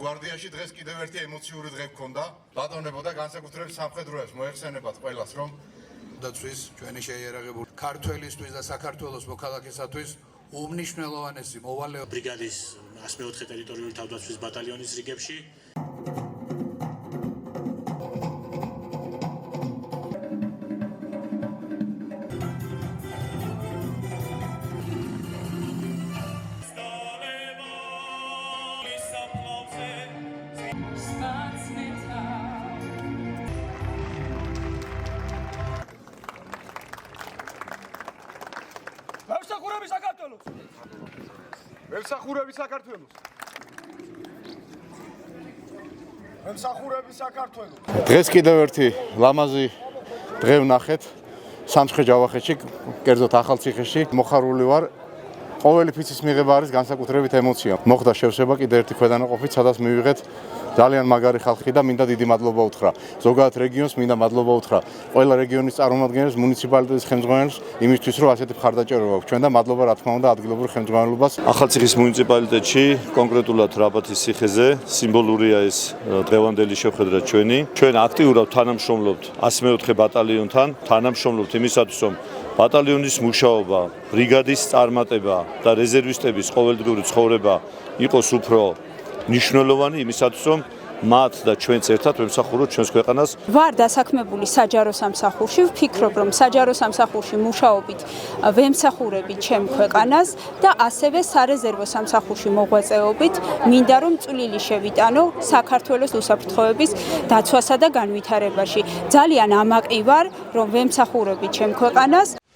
გვარდიაში დღეს კიდევ ერთი ემოციური დღე გქონდა. ბატონებოდა განსაკუთრებით სამხედროებს მოეხსენებათ ყველას, რომ დაცვის ჩვენი შეიარაღებული ქართველისთვის და საქართველოს მოქალაქისათვის უმნიშვნელოვანესი მოვალეობა ბრიგადის 104 ტერიტორიული თავდაცვის ბატალიონის რიგებში. მემსახურები საქართველოს. მემსახურები საქართველოს. დღეს კიდევ ერთი ლამაზი დღე ვნახეთ სამცხე-ჯავახეთში, კერძოდ ახალციხეში. მოხარული ვარ. ყოველი ფიცის მიღება არის განსაკუთრებით ემოცია. მოხდა შევსება კიდევ ერთი ქვედანაყოფით, სადაც მივიღეთ ძალიან მაგარი ხალხი და მინდა დიდი მადლობა უთხრა. ზოგადად რეგიონს მინდა მადლობა უთხრა. ყველა რეგიონის წარმომადგენლებს, მუნიციპალიტეტის ხელმძღვანელებს იმისთვის, რომ ასეთი მხარდაჭერა აქვს ჩვენ და მადლობა რა თქმა უნდა ადგილობრივ ხელმძღვანელობას. ახალციხის მუნიციპალიტეტში, კონკრეტულად რაბათის ციხეზე, სიმბოლურია ეს დღევანდელი შეხვედრა ჩვენი. ჩვენ აქტიურად თანამშრომლობთ 104 ბატალიონთან, თანამშრომლობთ იმისათვის, რომ ბატალიონის მუშაობა, ბრიგადის წარმატება და რეზერვისტების ყოველდღიური ცხოვრება იყოს უფრო მნიშვნელოვანი იმისათვის, რომ მათ და ჩვენც ერთად ვემსახუროთ ჩვენს ქვეყანას. ვარ დასაქმებული საჯარო სამსახურში, ვფიქრობ, რომ საჯარო სამსახურში მუშაობით ვემსახურებით ჩემ ქვეყანას და ასევე სარეზერვო სამსახურში მოღვაწეობით მინდა რომ წვლილი შევიტანო საქართველოს უსაფრთხოების დაცვასა და განვითარებაში. ძალიან ამაყი ვარ, რომ ვემსახურებით ჩემ ქვეყანას.